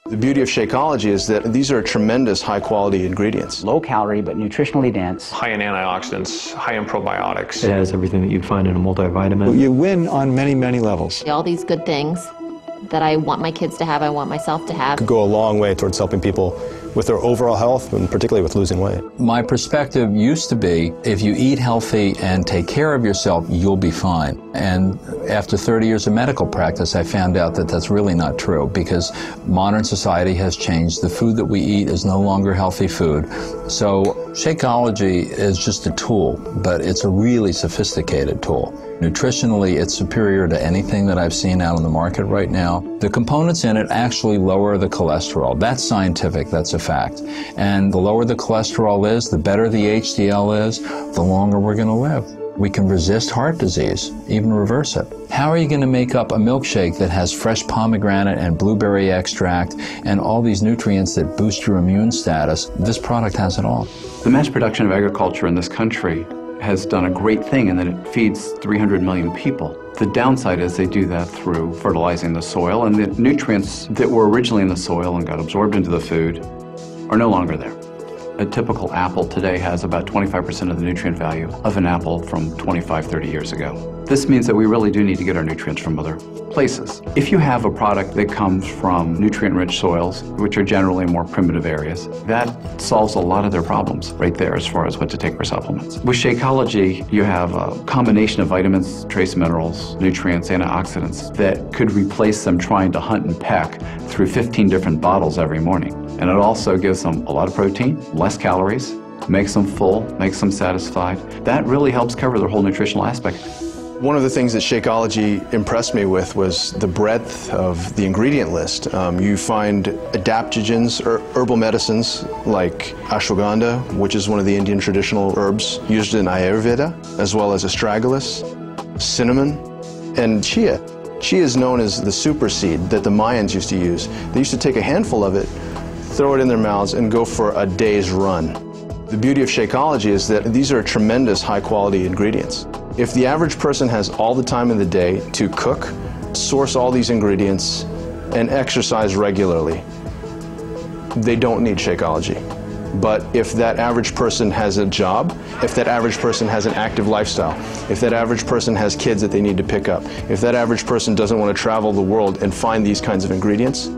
The beauty of Shakeology is that these are tremendous high-quality ingredients. Low calorie, but nutritionally dense. High in antioxidants, high in probiotics. It has everything that you'd find in a multivitamin. You win on many, many levels. All these good things that I want my kids to have, I want myself to have. Could go a long way towards helping people with their overall health, and particularly with losing weight. My perspective used to be, if you eat healthy and take care of yourself, you'll be fine. And after 30 years of medical practice, I found out that that's really not true, because modern society has changed. The food that we eat is no longer healthy food. So Shakeology is just a tool, but it's a really sophisticated tool. Nutritionally, it's superior to anything that I've seen out on the market right now. The components in it actually lower the cholesterol. That's scientific, that's a fact. And the lower the cholesterol is, the better the HDL is, the longer we're going to live. We can resist heart disease, even reverse it. How are you going to make up a milkshake that has fresh pomegranate and blueberry extract and all these nutrients that boost your immune status? This product has it all. The mass production of agriculture in this country has done a great thing in that it feeds 300 million people. The downside is they do that through fertilizing the soil, and the nutrients that were originally in the soil and got absorbed into the food are no longer there. A typical apple today has about 25% of the nutrient value of an apple from 25, 30 years ago. This means that we really do need to get our nutrients from other places. If you have a product that comes from nutrient-rich soils, which are generally more primitive areas, that solves a lot of their problems right there as far as what to take for supplements. With Shakeology, you have a combination of vitamins, trace minerals, nutrients, antioxidants that could replace them trying to hunt and peck through 15 different bottles every morning. And it also gives them a lot of protein, less calories, makes them full, makes them satisfied. That really helps cover their whole nutritional aspect. One of the things that Shakeology impressed me with was the breadth of the ingredient list. You find adaptogens, or herbal medicines like ashwagandha, which is one of the Indian traditional herbs used in Ayurveda, as well as astragalus, cinnamon, and chia. Chia is known as the super seed that the Mayans used to use. They used to take a handful of it, throw it in their mouths, and go for a day's run. The beauty of Shakeology is that these are tremendous high-quality ingredients. If the average person has all the time in the day to cook, source all these ingredients, and exercise regularly, they don't need Shakeology. But if that average person has a job, if that average person has an active lifestyle, if that average person has kids that they need to pick up, if that average person doesn't want to travel the world and find these kinds of ingredients,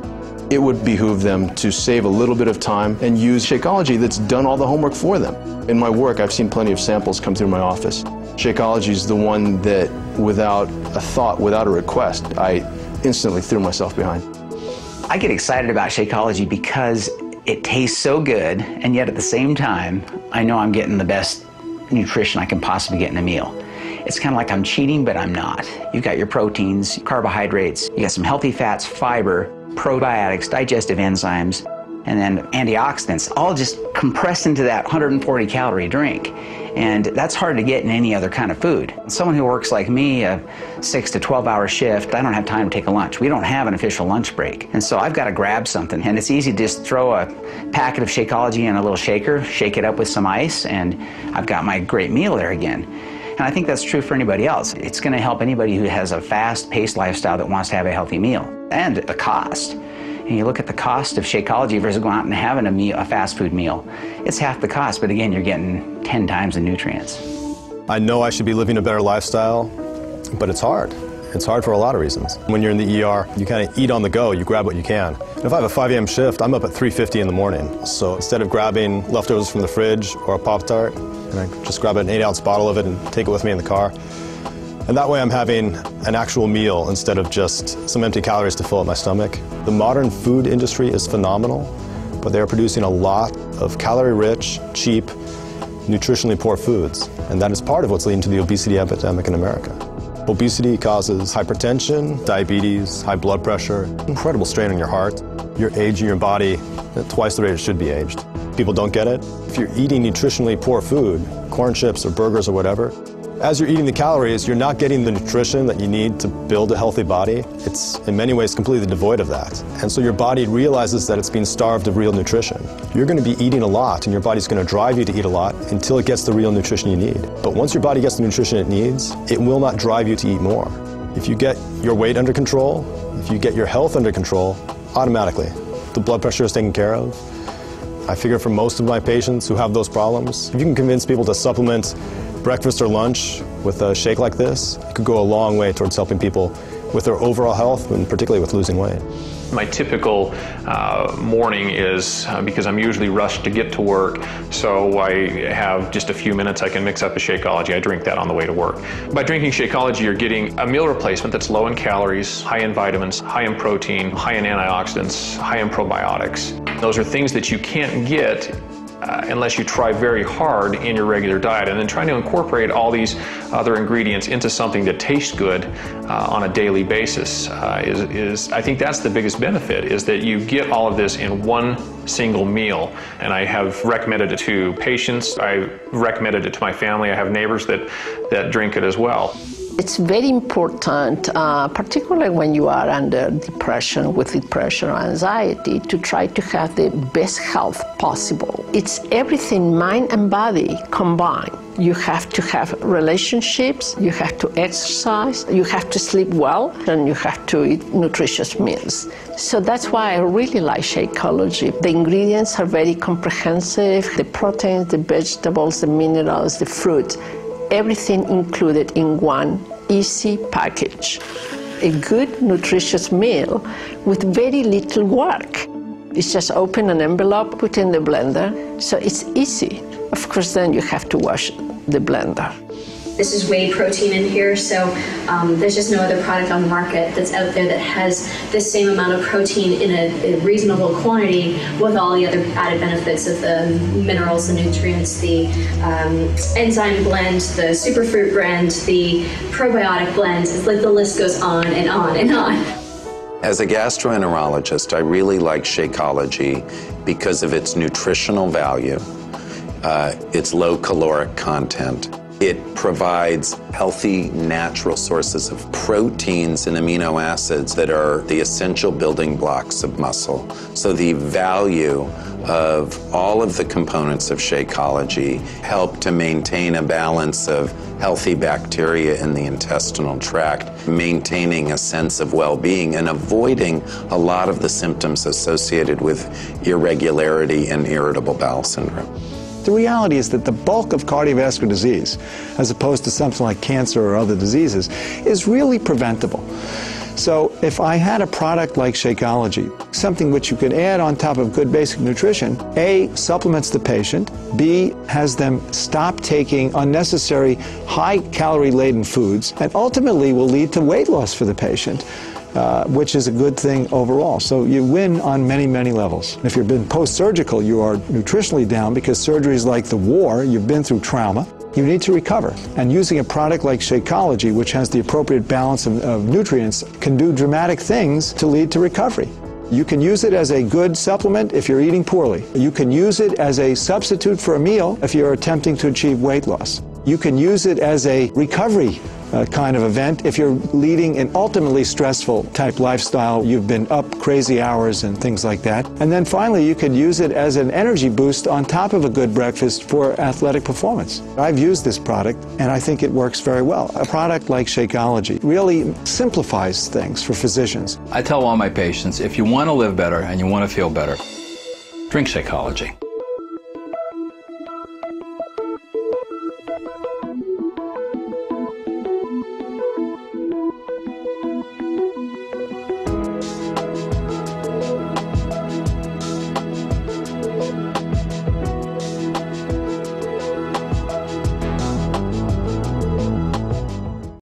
it would behoove them to save a little bit of time and use Shakeology that's done all the homework for them. In my work, I've seen plenty of samples come through my office. Shakeology is the one that, without a thought, without a request, I instantly threw myself behind. I get excited about Shakeology because it tastes so good, and yet at the same time, I know I'm getting the best nutrition I can possibly get in a meal. It's kind of like I'm cheating, but I'm not. You've got your proteins, carbohydrates, you got some healthy fats, fiber, probiotics, digestive enzymes, and then antioxidants, all just compressed into that 140-calorie drink. And that's hard to get in any other kind of food. Someone who works like me, a 6 to 12-hour shift, I don't have time to take a lunch. We don't have an official lunch break. And so I've got to grab something. And it's easy to just throw a packet of Shakeology in a little shaker, shake it up with some ice, and I've got my great meal there again. And I think that's true for anybody else. It's going to help anybody who has a fast-paced lifestyle that wants to have a healthy meal. And the cost. And you look at the cost of Shakeology versus going out and having a fast food meal. It's half the cost, but again, you're getting 10 times the nutrients. I know I should be living a better lifestyle, but it's hard. It's hard for a lot of reasons. When you're in the ER, you kind of eat on the go, you grab what you can. And if I have a 5 a.m. shift, I'm up at 3:50 in the morning. So instead of grabbing leftovers from the fridge or a Pop-Tart, and I just grab an 8-ounce bottle of it and take it with me in the car. And that way I'm having an actual meal instead of just some empty calories to fill up my stomach. The modern food industry is phenomenal, but they're producing a lot of calorie-rich, cheap, nutritionally poor foods. And that is part of what's leading to the obesity epidemic in America. Obesity causes hypertension, diabetes, high blood pressure, incredible strain on your heart. You're aging your body at twice the rate it should be aged. People don't get it. If you're eating nutritionally poor food, corn chips or burgers or whatever, as you're eating the calories, you're not getting the nutrition that you need to build a healthy body. It's in many ways completely devoid of that. And so your body realizes that it's being starved of real nutrition. You're going to be eating a lot, and your body's going to drive you to eat a lot until it gets the real nutrition you need. But once your body gets the nutrition it needs, it will not drive you to eat more. If you get your weight under control, if you get your health under control, automatically the blood pressure is taken care of. I figure for most of my patients who have those problems, if you can convince people to supplement breakfast or lunch with a shake like this, it could go a long way towards helping people with their overall health and particularly with losing weight. My typical morning is, because I'm usually rushed to get to work, so I have just a few minutes, I can mix up a Shakeology. I drink that on the way to work. By drinking Shakeology, you're getting a meal replacement that's low in calories, high in vitamins, high in protein, high in antioxidants, high in probiotics. Those are things that you can't get unless you try very hard in your regular diet, and then trying to incorporate all these other ingredients into something that tastes good on a daily basis is I think that's the biggest benefit, is that you get all of this in one single meal. And I have recommended it to patients, I recommended it to my family, I have neighbors that drink it as well. It's very important, particularly when you are under depression, with depression or anxiety, to try to have the best health possible. It's everything, mind and body combined. You have to have relationships, you have to exercise, you have to sleep well, and you have to eat nutritious meals. So that's why I really like Shakeology. The ingredients are very comprehensive, the proteins, the vegetables, the minerals, the fruits, everything included in one easy package. A good, nutritious meal with very little work. It's just open an envelope, put in the blender, so it's easy. Of course, then you have to wash the blender. This is whey protein in here, so there's just no other product on the market that's out there that has the same amount of protein in a reasonable quantity with all the other added benefits of the minerals, the nutrients, the enzyme blend, the superfood blend, the probiotic blend. It's like the list goes on and on and on. As a gastroenterologist, I really like Shakeology because of its nutritional value, its low caloric content. It provides healthy, natural sources of proteins and amino acids that are the essential building blocks of muscle. So the value of all of the components of Shakeology help to maintain a balance of healthy bacteria in the intestinal tract, maintaining a sense of well-being and avoiding a lot of the symptoms associated with irregularity and irritable bowel syndrome. The reality is that the bulk of cardiovascular disease, as opposed to something like cancer or other diseases, is really preventable. So if I had a product like Shakeology, something which you could add on top of good basic nutrition, A, supplements the patient, B, has them stop taking unnecessary high-calorie-laden foods, and ultimately will lead to weight loss for the patient, which is a good thing overall. So you win on many, many levels. If you've been post-surgical, you are nutritionally down because surgery is like the war. You've been through trauma. You need to recover. And using a product like Shakeology, which has the appropriate balance of nutrients, can do dramatic things to lead to recovery. You can use it as a good supplement if you're eating poorly. You can use it as a substitute for a meal if you're attempting to achieve weight loss. You can use it as a recovery kind of event if you're leading an ultimately stressful type lifestyle. You've been up crazy hours and things like that. And then finally, you could use it as an energy boost on top of a good breakfast for athletic performance. I've used this product and I think it works very well. A product like Shakeology really simplifies things for physicians. I tell all my patients, if you want to live better and you want to feel better, drink Shakeology.